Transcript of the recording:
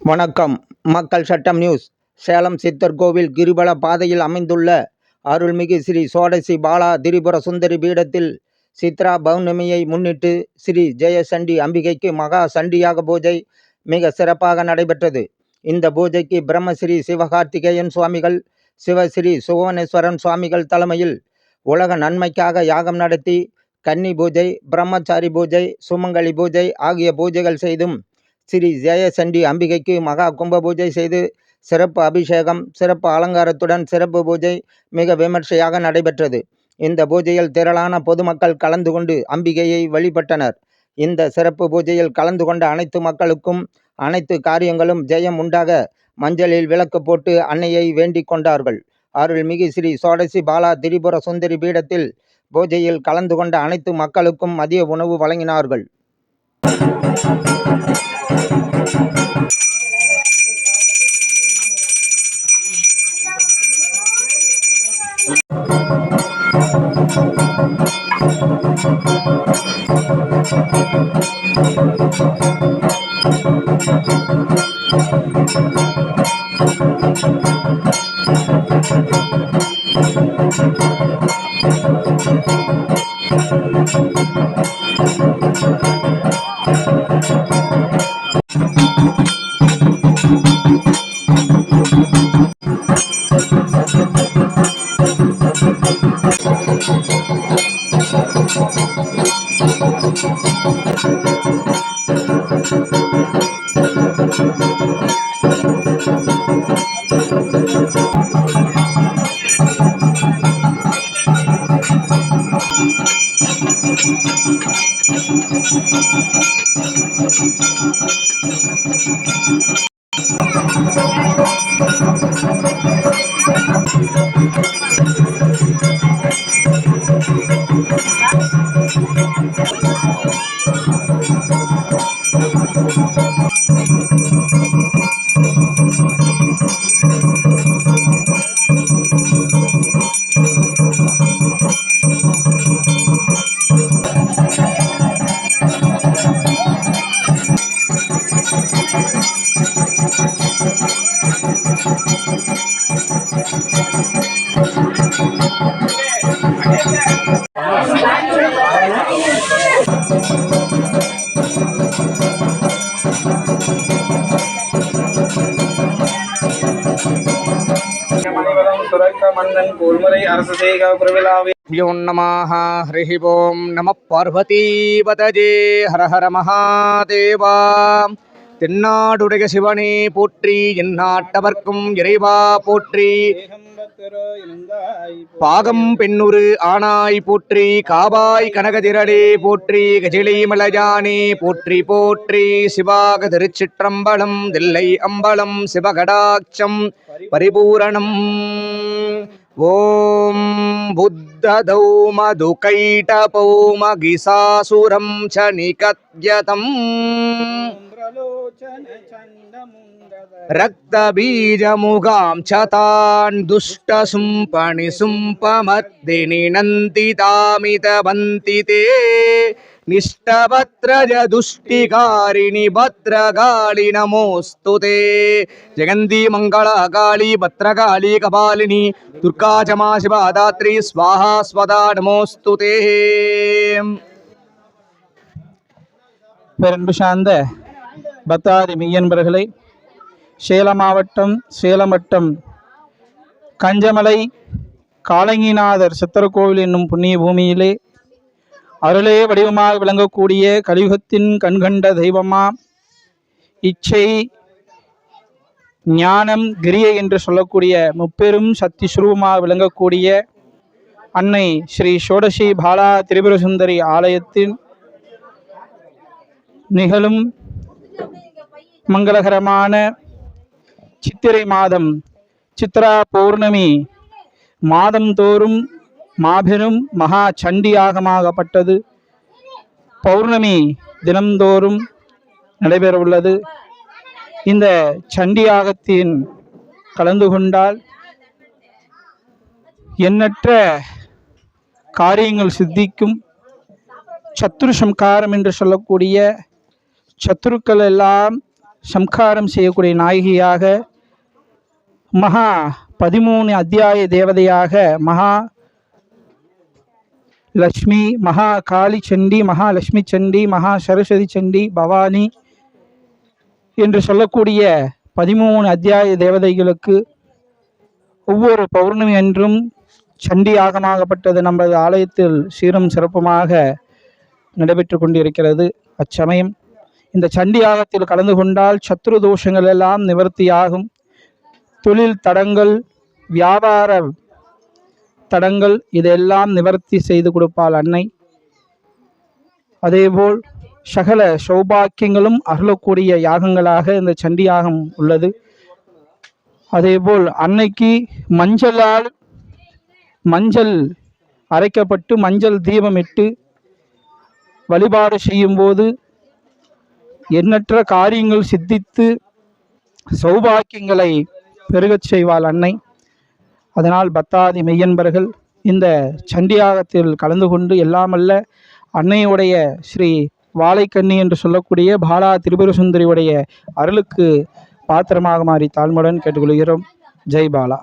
வணக்கம். மக்கள் சட்டம் நியூஸ். சேலம் சித்தர் கோவில் கிரிவல பாதையில் அமைந்துள்ள அருள்மிகு ஸ்ரீ சோடசி பாலா திரிபுர சுந்தரி பீடத்தில் சித்ரா பௌர்ணமியை முன்னிட்டு ஸ்ரீ ஜெயசண்டி அம்பிகைக்கு மகா சண்டியாக பூஜை மிக சிறப்பாக நடைபெற்றது. இந்த பூஜைக்கு பிரம்மஸ்ரீ சிவகார்த்திகேயன் சுவாமிகள், சிவஸ்ரீ சுகவனேஸ்வரன் சுவாமிகள் தலைமையில் உலக நன்மைக்காக யாகம் நடத்தி கன்னி பூஜை, பிரம்மச்சாரி பூஜை, சுமங்கலி பூஜை ஆகிய பூஜைகள் செய்தும் ஸ்ரீ ஜெயசண்டி அம்பிகைக்கு மகா கும்ப பூஜை செய்து சிறப்பு அபிஷேகம், சிறப்பு அலங்காரத்துடன் சிறப்பு பூஜை மிக விமர்சையாக நடைபெற்றது. இந்த பூஜையில் திரளான பொதுமக்கள் கலந்து கொண்டு அம்பிகையை வழிபட்டனர். இந்த சிறப்பு பூஜையில் கலந்து கொண்ட அனைத்து மக்களுக்கும் அனைத்து காரியங்களும் ஜெயம் உண்டாக மஞ்சளில் விளக்கு போட்டு அன்னையை வேண்டிக் கொண்டார்கள். அருள்மிகு ஸ்ரீ சோடசி பாலா திரிபுர சுந்தரி பீடத்தில் பூஜையில் கலந்து கொண்ட அனைத்து மக்களுக்கும் மதிய உணவு வழங்கினார்கள். மன்னன் கோல்முறை அரசு செய்க பிரவிழாவே. நமः ஹரி ஓம் நம பார்வதி பதஜே ஹர ஹர மகாதேவா. தென்னாடுடைய சிவனே போற்றி, எந்நாட்டவர்க்கும் இறைவா போற்றி. பாகம் பெண்ணுரு ஆனாய் போற்றி, காவாய் கனகதிரடே போற்றி, கஜிலி மலையானே போற்றி போற்றி. சிவாக திருச்சிற்றம்பலம், தில்லை அம்பலம், சிவகடாட்சம் பரிபூரணம். ஓம் புத்ததௌ மதுகைடபௌ மகிசாசுரம் ச நிகத்யதம் ரக்தபீஜமுகாம் சதான் துஷ்டசும்பணி சும்பமர்தினி நந்திதாமிதவந்தி தே நிஷ்டபத்ரஜ துஷ்டிகாரிணி பத்ரகாளி நமோஸ்துதே. ஜெகந்தி மங்களகாளி பத்ரகாளி கபாலினி துர்கா சமா சிவா தாத்ரி ஸ்வாஹா ஸ்வதா நமோஸ்துதே. பெரும்பு சார்ந்த பக்தாதி மெய்யன்பர்களே, சேலம் மாவட்டம் சேலம் வட்டம் கஞ்சமலை காலங்கிநாதர் சித்தர்கோவில் என்னும் புண்ணிய பூமியிலே அருளே வடிவமாக விளங்கக்கூடிய கலியுகத்தின் கண்கண்ட தெய்வமா, இச்சை ஞானம் கிரியை என்று சொல்லக்கூடிய முப்பெரும் சக்தி சுரூபமாக விளங்கக்கூடிய அன்னை ஸ்ரீ சோடசி பாலா திரிபுர சுந்தரி ஆலயத்தின் நிகழும் மங்களகரமான சித்திரை மாதம் சித்ரா பௌர்ணமி மாதந்தோறும் மாபெரும் மகா சண்டியாகமாகப்பட்டது பௌர்ணமி தினந்தோறும் நடைபெறவுள்ளது. இந்த சண்டியாகத்தின் கலந்து கொண்டால் எண்ணற்ற காரியங்கள் சித்திக்கும். சத்ரு சம்காரம் என்று சொல்லக்கூடிய சத்துருக்கள் எல்லாம் சம்காரம் செய்யக்கூடிய நாயகியாக, மகா 13 அத்தியாய தேவதையாக மகா லக்ஷ்மி, மகா காளி சண்டி, மகா லக்ஷ்மி சண்டி, மகா சரஸ்வதி சண்டி, பவானி என்று சொல்லக்கூடிய 13 அத்தியாய தேவதைகளுக்கு ஒவ்வொரு பௌர்ணமி அன்றும் சண்டி யாகமாகப்பட்டது நமது ஆலயத்தில் சீரும் சிறப்புமாக நடைபெற்று கொண்டிருக்கிறது. அச்சமயம் இந்த சண்டி யாகத்தில் கலந்து கொண்டால் சத்ரு தோஷங்கள் எல்லாம் நிவர்த்தியாகும். தொழில் தடங்கள், வியாபார தடங்கள் இதெல்லாம் நிவர்த்தி செய்து கொடுப்பாள் அன்னை. அதேபோல் சகல சௌபாக்கியங்களும் அருளக்கூடிய யாகங்களாக இந்த சண்டி யாகம் உள்ளது. அதேபோல் அன்னைக்கு மஞ்சள் அரைக்கப்பட்டு மஞ்சள் தீபமிட்டு வழிபாடு செய்யும்போது எண்ணற்ற காரியங்கள் சித்தித்து சௌபாக்கியங்களை பெருகச் செய்வாள் அன்னை. அதனால் பக்தாதி மெய்யன்பர்கள் இந்த சண்டியாகத்தில் கலந்து கொண்டு எல்லாமல்ல அன்னையுடைய ஸ்ரீ வாழைக்கண்ணி என்று சொல்லக்கூடிய பாலா திரிபுர சுந்தரியுடைய அருளுக்கு பாத்திரமாக மாறி தாழ்மையுடன் கேட்டுக்கொள்கிறோம். ஜெய் பாலா.